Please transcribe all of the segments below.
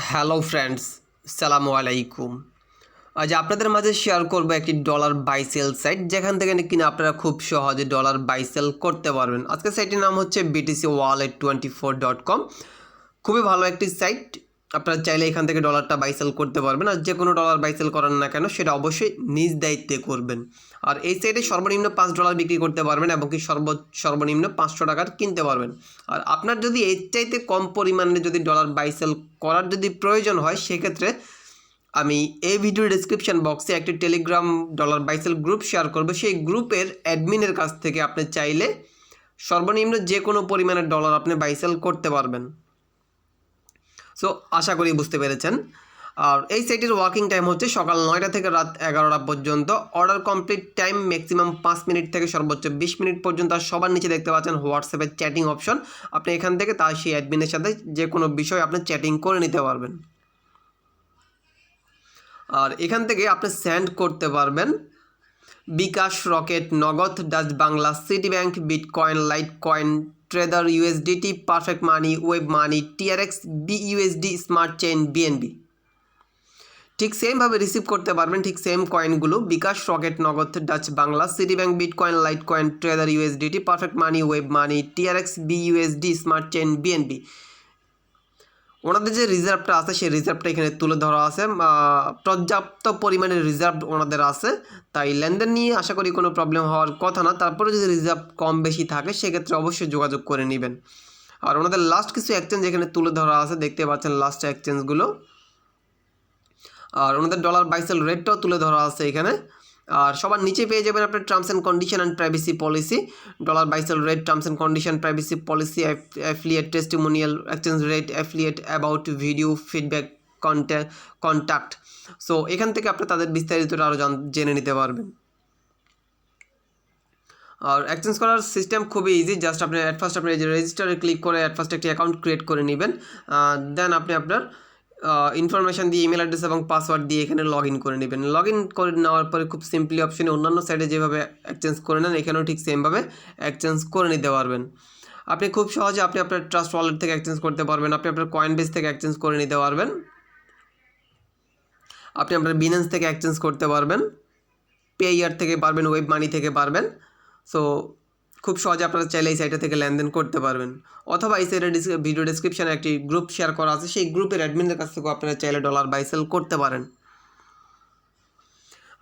Hello friends, সালামু আলাইকুম। আজ আপনাদের মাঝে শেয়ার করব একটি ডলার বাই সেল সাইট, যেখান থেকে কিনা আপনারা খুব সহজে ডলার বাই সেল করতে পারবেন। আজকের সাইটের নাম হচ্ছে btcwallet24.com। খুবই ভালো একটি সাইট, আপনারা চাইলে এখান থেকে ডলারটা বাই সেল করতে পারবেন। আর যে কোনো ডলার বাই সেল করেন না কেন, সেটা অবশ্যই নিজ দায়িত্বে করবেন। আর এই সাইটে সর্বনিম্ন $5 বিক্রি করতে পারবেন এবং কি সর্বনিম্ন 500 টাকার কিনতে পারবেন। আর আপনার যদি এর চাইতে কম পরিমাণে যদি ডলার বাই সেল করার যদি প্রয়োজন হয়, সেক্ষেত্রে আমি এই ভিডিওর ডেসক্রিপশন বক্সে একটি telegram dollar buy sell group share করব। সেই গ্রুপের অ্যাডমিনের কাছ থেকে আপনি চাইলে সর্বনিম্ন যে কোনো পরিমাণের ডলার আপনি বাই সেল করতে পারবেন। সো আশা করি বুঝতে পেরেছেন। আর এই সাইটের ওয়ার্কিং টাইম হচ্ছে সকাল 9টা থেকে রাত 11টা পর্যন্ত। Order complete time maximum 5 minute থেকে সর্বোচ্চ 20 মিনিট পর্যন্ত। আর সবার নিচে দেখতে পাচ্ছেন হোয়াটসঅ্যাপের চ্যাটিং অপশন। আপনি এখান থেকে তার সেই অ্যাডমিনের সাথে যে কোনো বিষয় আপনি চ্যাটিং করে নিতে পারবেন। আর এখান থেকে আপনি সেন্ড করতে পারবেন bKash, Rocket, Nagad, Dutch Bangla, City Bank, Bitcoin, Litecoin, Tether, USDT, Perfect Money, WebMoney, TRX, BUSD, Smart Chain, BNB. ঠিক সেমভাবে রিসিভ করতে পারবেন ঠিক সেম কয়েনগুলো bKash, Rocket, Nagad, Dutch Bangla, City Bank, Bitcoin, Litecoin, Tether, USDT, Perfect Money, WebMoney, TRX, BUSD, Smart Chain, BNB. ওনাদের যে রিজার্ভটা আছে সেই রিজার্ভটা এখানে তুলে ধরা আছে। পর্যাপ্ত পরিমাণে রিজার্ভ ওনাদের আছে, তাই লেনদেন নিয়ে আশা করি কোনো প্রবলেম হওয়ার কথা না। তারপরে যদি রিজার্ভ কম বেশি থাকে, সেক্ষেত্রে অবশ্যই যোগাযোগ করে নেবেন। আর ওনাদের লাস্ট কিছু এক্সচেঞ্জ এখানে তুলে ধরা আছে, দেখতে পাচ্ছেন লাস্ট এক্সচেঞ্জগুলো। আর ওনাদের ডলার বাই সেল রেটটাও তুলে ধরা আছে এখানে। আর সবার নিচে পেয়ে যাবেন আপনার terms and condition and privacy policy, dollar buy sell rate, terms and condition, privacy policy, affiliate, testimonial, exchange rate, affiliate, about, video, feedback, contact. So এখান থেকে আপনি তাদের বিস্তারিতটা আরও জেনে নিতে পারবেন। আর এক্সচেঞ্জ করার সিস্টেম খুবই ইজি। জাস্ট আপনি অ্যাট ফার্স্ট আপনি রেজিস্টারে ক্লিক করে অ্যাট ফার্স্ট একটি অ্যাকাউন্ট ক্রিয়েট করে নেবেন। দেন আপনি আপনার ইনফরমেশান দিয়ে ইমেল অ্যাড্রেস এবং পাসওয়ার্ড দিয়ে এখানে লগ ইন করে নেবেন। লগ ইন করে নেওয়ার পরে খুব সিম্পলি অপশনে অন্যান্য সাইটে যেভাবে এক্সচেঞ্জ করে নেন, এখানেও ঠিক সেমভাবে এক্সচেঞ্জ করে নিতে পারবেন। আপনি খুব সহজে আপনি আপনার ট্রাস্ট ওয়ালেট থেকে এক্সচেঞ্জ করতে পারবেন, আপনি আপনার কয়েনবেস থেকে এক্সচেঞ্জ করে নিতে পারবেন, আপনি আপনার বিনেন্স থেকে এক্সচেঞ্জ করতে পারবেন, পেয়ার থেকে পারবেন, ওয়েব মানি থেকে পারবেন। সো খুব সহজে আপনারা চাইলে এই সাইটে থেকে লেনদেন করতে পারবেন। অথবা এই সাইটের ভিডিও ডেসক্রিপশানে একটি গ্রুপ শেয়ার করা আছে, সেই গ্রুপের অ্যাডমিনের কাছ থেকেও আপনারা চাইলে ডলার বাই সেল করতে পারেন।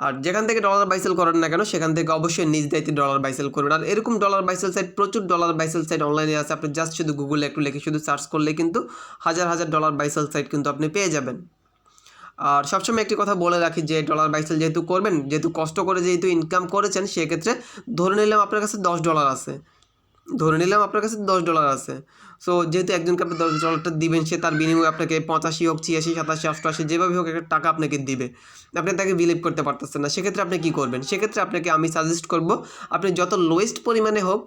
আর যেখান থেকে ডলার বাই সেল করেন না কেন, সেখান থেকে অবশ্যই নিজ দায়িত্বে ডলার বাই সেল করবেন। আর এরকম ডলার বাই সেল সাইট, প্রচুর ডলার বাই সেল সাইট অনলাইনে আছে। আপনি জাস্ট শুধু গুগলে একটু লিখে শুধু সার্চ করলে কিন্তু হাজার হাজার ডলার বাই সেল সাইট কিন্তু আপনি পেয়ে যাবেন। আর সবসময় একটি কথা বলে রাখি যে ডলার বাই সেল যেহেতু করবেন, যেহেতু কষ্ট করে যেহেতু ইনকাম করেছেন, সেক্ষেত্রে ধরে নিলাম আপনার কাছে $10 আছে, সো যেহেতু একজনকে আপনি $10টা দিবেন, সে তার বিনিময়ে আপনাকে 85 হোক, 86, 87, 88 যেভাবে হোক একটা টাকা আপনাকে দিবে। আপনি তাকে বিলিভ করতে পারতেছেন না, সেক্ষেত্রে আপনি কী করবেন? সেক্ষেত্রে আপনাকে আমি সাজেস্ট করব আপনি যত লোয়েস্ট পরিমাণে হোক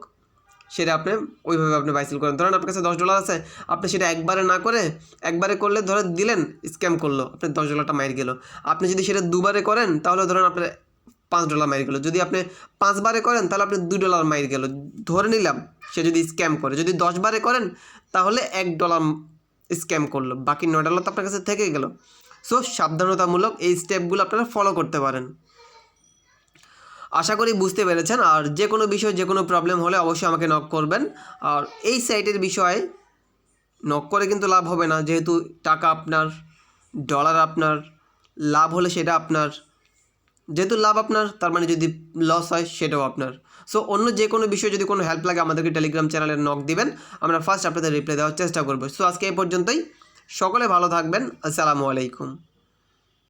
সেটা আপনি ওইভাবে আপনি বাই সেল করেন। ধরেন আপনার কাছে $10 আছে, আপনি সেটা একবারে না করে, একবারে করলে ধরে দিলেন, স্ক্যাম করলো, আপনার $10টা মাইর গেল। আপনি যদি সেটা দুবারে করেন, তাহলে ধরেন আপনার $5 মাইর গেল। যদি আপনি 5 বারে করেন, তাহলে আপনি $2 মাইর গেল। ধরে নিলাম সে যদি স্ক্যাম করে। যদি 10 বারে করেন, তাহলে $1 স্ক্যাম করলো, বাকি $9 তো আপনার কাছে থেকে গেল। সো সাবধানতামূলক এই স্টেপগুলো আপনারা ফলো করতে পারেন। আশা করি বুঝতে পেরেছেন। আর যে কোনো বিষয়, যে কোনো প্রবলেম হলে অবশ্যই আমাকে নক করবেন। আর এই সাইটের বিষয়ে নক করে কিন্তু লাভ হবে না, যেহেতু টাকা আপনার, ডলার আপনার, লাভ হলে সেটা আপনার। যেহেতু লাভ আপনার, তার মানে যদি লস হয় সেটাও আপনার। সো অন্য যে কোনো বিষয়ে যদি কোনো হেল্প লাগে, আমাদেরকে টেলিগ্রাম চ্যানেলে নক দিবেন, আমরা ফার্স্ট আপনাদের রিপ্লাই দেওয়ার চেষ্টা করবো। সো আজকে এই পর্যন্তই। সকলে ভালো থাকবেন। আসসালামু আলাইকুম।